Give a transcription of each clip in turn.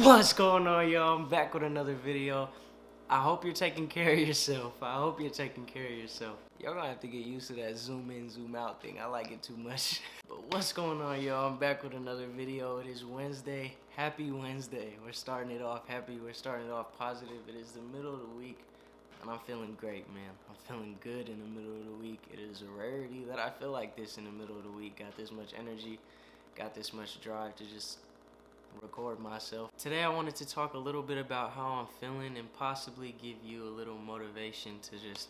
What's going on, y'all? I'm back with another video. I hope you're taking care of yourself. Y'all gonna have to get used to that zoom in, zoom out thing. I like it too much. But what's going on, y'all? I'm back with another video. It is Wednesday. Happy Wednesday. We're starting it off happy. We're starting it off positive. It is the middle of the week, and I'm feeling great, man. I'm feeling good in the middle of the week. It is a rarity that I feel like this in the middle of the week. Got this much energy, got this much drive to just record myself. Today I wanted to talk a little bit about how I'm feeling and possibly give you a little motivation to just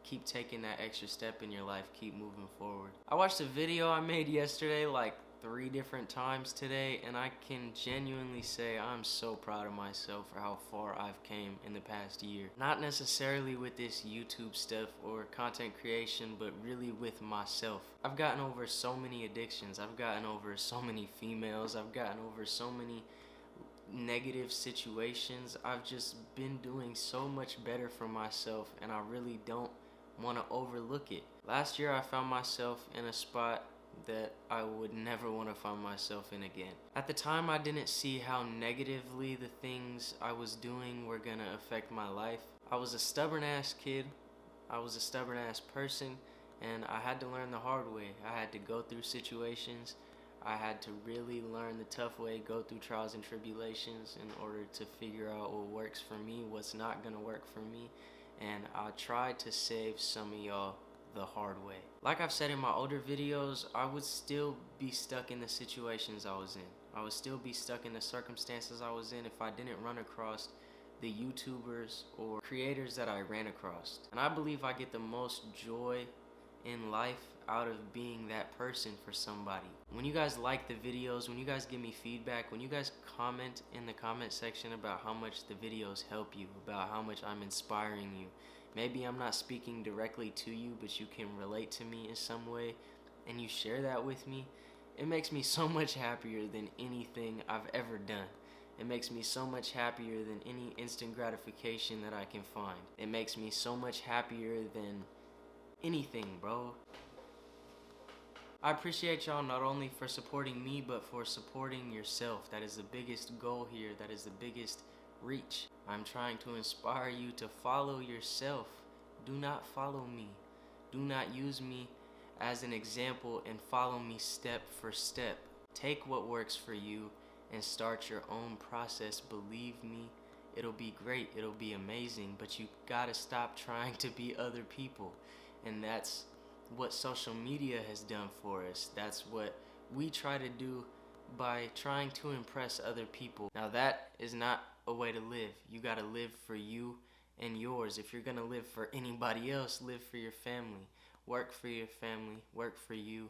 keep taking that extra step in your life, keep moving forward. I watched a video I made yesterday like 3 different times today, and I can genuinely say I'm so proud of myself for how far I've came in the past year. Not necessarily with this YouTube stuff or content creation, but really with myself. I've gotten over so many addictions. I've gotten over so many females. I've gotten over so many negative situations. I've just been doing so much better for myself, and I really don't want to overlook it. Last year I found myself in a spot that I would never want to find myself in again. At the time, I didn't see how negatively the things I was doing were gonna affect my life. I was a stubborn ass kid. I was a stubborn ass person, and I had to learn the hard way. I had to go through situations. I had to really learn the tough way, go through trials and tribulations in order to figure out what works for me, what's not gonna work for me, and I tried to save some of y'all the hard way. Like I've said in my older videos, I would still be stuck in the situations I was in. I would still be stuck in the circumstances I was in if I didn't run across the YouTubers or creators that I ran across. And I believe I get the most joy in life out of being that person for somebody. When you guys like the videos, when you guys give me feedback, when you guys comment in the comment section about how much the videos help you, about how much I'm inspiring you, maybe I'm not speaking directly to you, but you can relate to me in some way, and you share that with me, it makes me so much happier than anything I've ever done. It makes me so much happier than any instant gratification that I can find. It makes me so much happier than anything, bro. I appreciate y'all not only for supporting me, but for supporting yourself. That is the biggest goal here. That is the biggest reach. I'm trying to inspire you to follow yourself. Do not follow me. Do not use me as an example and follow me step for step. Take what works for you and start your own process. Believe me, it'll be great. It'll be amazing, but you gotta stop trying to be other people. And that's what social media has done for us. That's what we try to do by trying to impress other people. Now that is not a way to live. You gotta live for you and yours. If you're gonna live for anybody else, live for your family. Work for your family, work for you,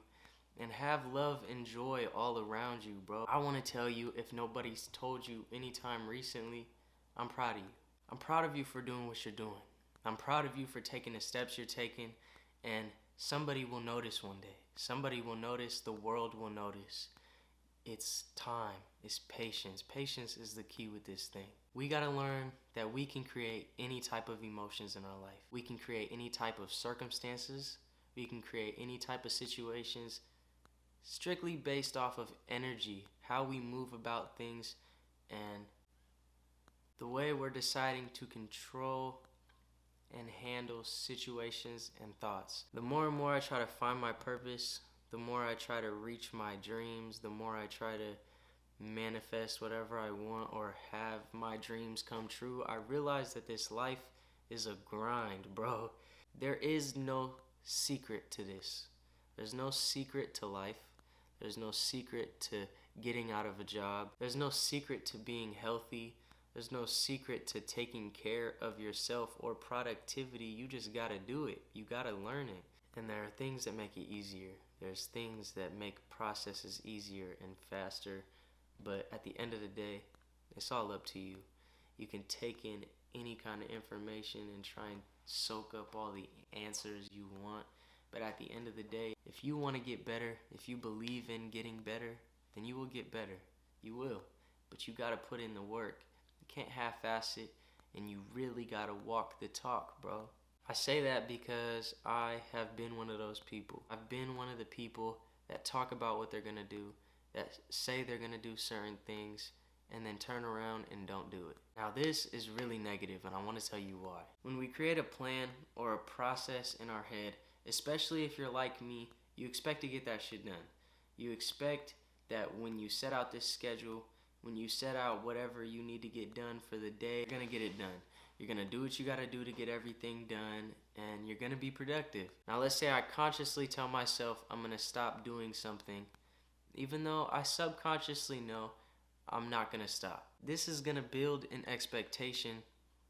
and have love and joy all around you, bro. I wanna tell you, if nobody's told you anytime recently, I'm proud of you. I'm proud of you for doing what you're doing. I'm proud of you for taking the steps you're taking, and somebody will notice one day. Somebody will notice, the world will notice. It's time, it's patience. Patience is the key with this thing. We gotta learn that we can create any type of emotions in our life. We can create any type of circumstances. We can create any type of situations strictly based off of energy, how we move about things, and the way we're deciding to control and handle situations and thoughts. The more and more I try to find my purpose, the more I try to reach my dreams, the more I try to manifest whatever I want or have my dreams come true, I realize that this life is a grind, bro. There is no secret to this. There's no secret to life. There's no secret to getting out of a job. There's no secret to being healthy. There's no secret to taking care of yourself or productivity. You just gotta do it. You gotta learn it. And there are things that make it easier. There's things that make processes easier and faster. But at the end of the day, it's all up to you. You can take in any kind of information and try and soak up all the answers you want. But at the end of the day, if you want to get better, if you believe in getting better, then you will get better. You will. But you gotta put in the work. Can't half-ass it, and you really gotta walk the talk, bro. I say that because I have been one of those people. I've been one of the people that talk about what they're gonna do, that say they're gonna do certain things, and then turn around and don't do it. Now this is really negative, and I want to tell you why. When we create a plan or a process in our head, especially if you're like me, you expect to get that shit done. You expect that when you set out this schedule, when you set out whatever you need to get done for the day, you're gonna get it done. You're gonna do what you gotta do to get everything done, and you're gonna be productive. Now let's say I consciously tell myself I'm gonna stop doing something, even though I subconsciously know I'm not gonna stop. This is gonna build an expectation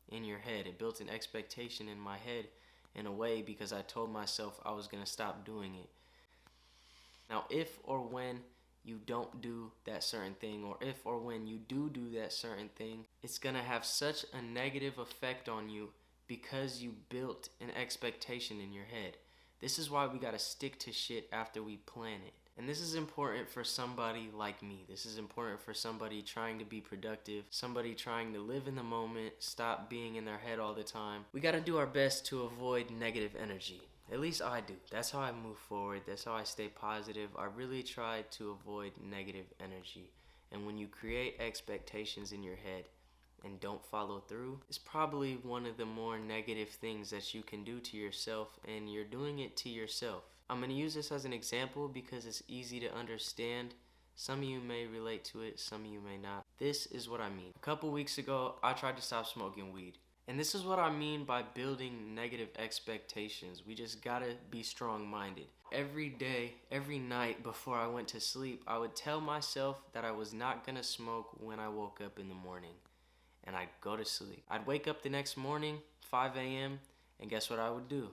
in your head. It built an expectation in my head in a way because I told myself I was gonna stop doing it. Now if or when you don't do that certain thing, or if or when you do that certain thing, it's gonna have such a negative effect on you because you built an expectation in your head. This is why we gotta stick to shit after we plan it. And this is important for somebody like me. This is important for somebody trying to be productive, somebody trying to live in the moment, stop being in their head all the time. We gotta do our best to avoid negative energy. At least I do. That's how I move forward. That's how I stay positive. I really try to avoid negative energy. And when you create expectations in your head and don't follow through, it's probably one of the more negative things that you can do to yourself, and you're doing it to yourself. I'm going to use this as an example because it's easy to understand. Some of you may relate to it, some of you may not. This is what I mean. A couple weeks ago, I tried to stop smoking weed. And this is what I mean by building negative expectations. We just gotta be strong-minded. Every day, every night before I went to sleep, I would tell myself that I was not gonna smoke when I woke up in the morning. And I'd go to sleep. I'd wake up the next morning, 5 a.m., and guess what I would do?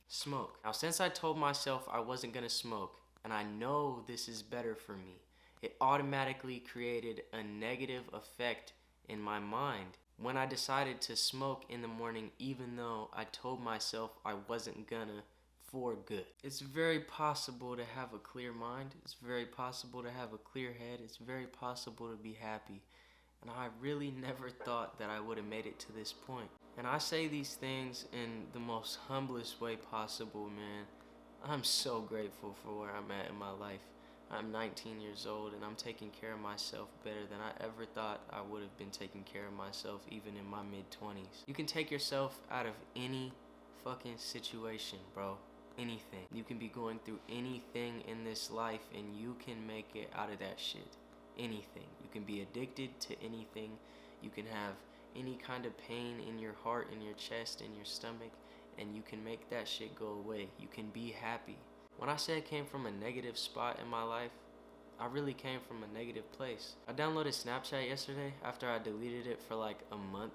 Smoke. Now, since I told myself I wasn't gonna smoke, and I know this is better for me, it automatically created a negative effect in my mind when I decided to smoke in the morning, even though I told myself I wasn't gonna for good. It's very possible to have a clear mind. It's very possible to have a clear head. It's very possible to be happy. And I really never thought that I would have made it to this point. And I say these things in the most humblest way possible, man. I'm so grateful for where I'm at in my life. I'm 19 years old and I'm taking care of myself better than I ever thought I would have been taking care of myself even in my mid-20s. You can take yourself out of any fucking situation, bro. Anything. You can be going through anything in this life and you can make it out of that shit. Anything. You can be addicted to anything. You can have any kind of pain in your heart, in your chest, in your stomach, and you can make that shit go away. You can be happy. When I say I came from a negative spot in my life, I really came from a negative place. I downloaded Snapchat yesterday after I deleted it for like a month,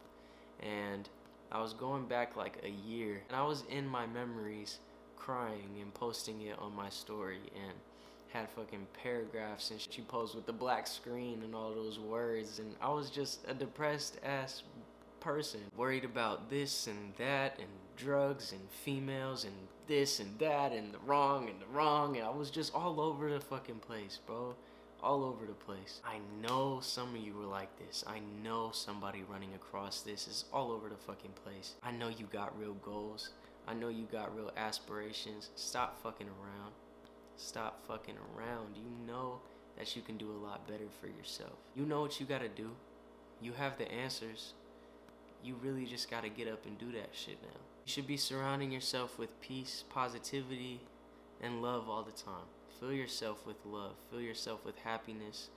and I was going back like a year, and I was in my memories crying and posting it on my story, and had fucking paragraphs and she posed with the black screen and all those words, and I was just a depressed ass person, worried about this and that and drugs and females and this and that and the wrong, and I was just all over the fucking place, bro. All over the place. I know some of you were like this. I know somebody running across this is all over the fucking place. I know you got real goals. I know you got real aspirations. Stop fucking around. Stop fucking around. You know that you can do a lot better for yourself. You know what you gotta do. You have the answers. You really just gotta get up and do that shit now. You should be surrounding yourself with peace, positivity, and love all the time. Fill yourself with love. Fill yourself with happiness.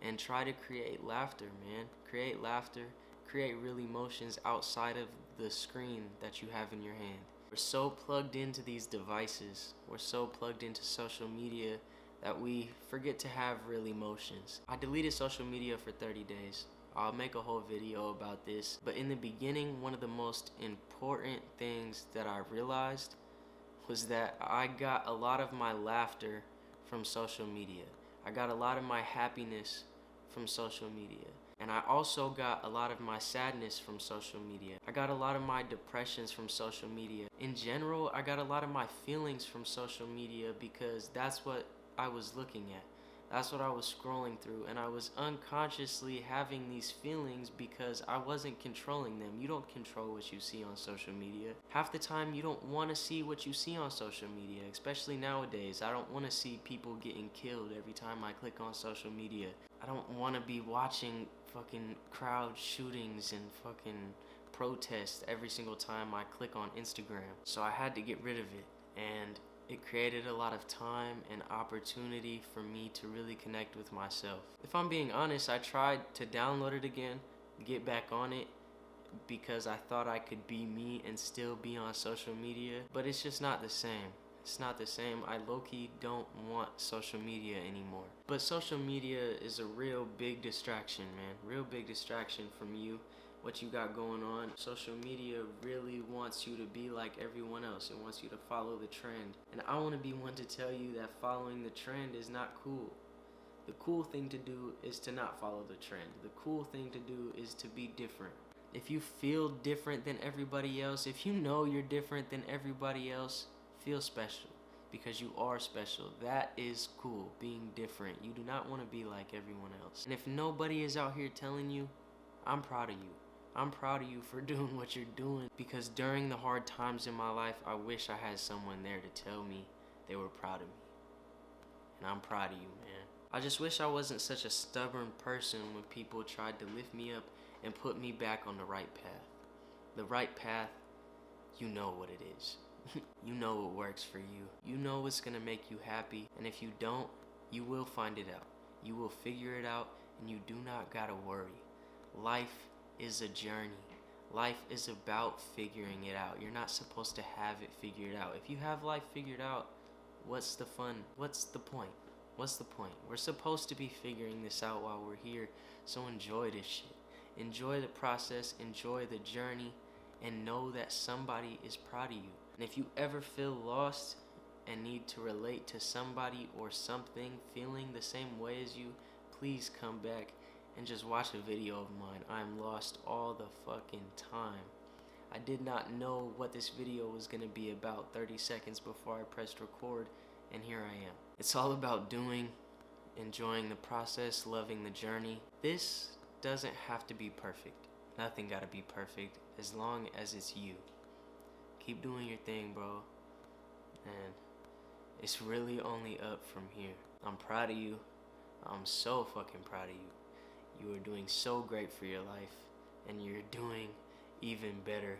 And try to create laughter, man. Create laughter. Create real emotions outside of the screen that you have in your hand. We're so plugged into these devices. We're so plugged into social media that we forget to have real emotions. I deleted social media for 30 days. I'll make a whole video about this. But in the beginning, one of the most important things that I realized was that I got a lot of my laughter from social media. I got a lot of my happiness from social media. And I also got a lot of my sadness from social media. I got a lot of my depressions from social media. In general, I got a lot of my feelings from social media because that's what I was looking at. That's what I was scrolling through, and I was unconsciously having these feelings because I wasn't controlling them. You don't control what you see on social media. Half the time you don't want to see what you see on social media, especially nowadays. I don't want to see people getting killed every time I click on social media. I don't want to be watching fucking crowd shootings and fucking protests every single time I click on Instagram. So I had to get rid of it, and it created a lot of time and opportunity for me to really connect with myself. If I'm being honest, I tried to download it again, get back on it, because I thought I could be me and still be on social media, but it's just not the same. It's not the same. I low-key don't want social media anymore. But social media is a real big distraction, man. Real big distraction from you, what you got going on. Social media really wants you to be like everyone else. It wants you to follow the trend. And I want to be one to tell you that following the trend is not cool. The cool thing to do is to not follow the trend. The cool thing to do is to be different. If you feel different than everybody else, if you know you're different than everybody else, feel special, because you are special. That is cool, being different. You do not want to be like everyone else. And if nobody is out here telling you, I'm proud of you. I'm proud of you for doing what you're doing, because during the hard times in my life, I wish I had someone there to tell me they were proud of me. And I'm proud of you, man. I just wish I wasn't such a stubborn person when people tried to lift me up and put me back on the right path. The right path, you know what it is. You know what works for you. You know what's gonna make you happy, and if you don't, you will find it out. You will figure it out, and you do not gotta worry. Life is a journey. Life is about figuring it out. You're not supposed to have it figured out. If you have life figured out, what's the fun? What's the point? What's the point? We're supposed to be figuring this out while we're here, so enjoy this shit. Enjoy the process, enjoy the journey, and know that somebody is proud of you. And if you ever feel lost and need to relate to somebody or something feeling the same way as you, please come back and just watch a video of mine. I'm lost all the fucking time. I did not know what this video was gonna be about 30 seconds before I pressed record, and here I am. It's all about doing, enjoying the process, loving the journey. This doesn't have to be perfect. Nothing gotta be perfect as long as it's you. Keep doing your thing, bro. And it's really only up from here. I'm proud of you. I'm so fucking proud of you. You are doing so great for your life, and you're doing even better.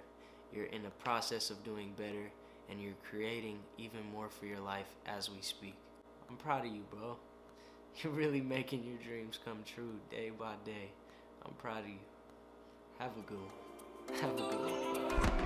You're in the process of doing better, and you're creating even more for your life as we speak. I'm proud of you, bro. You're really making your dreams come true day by day. I'm proud of you. Have a good one. Have a good one.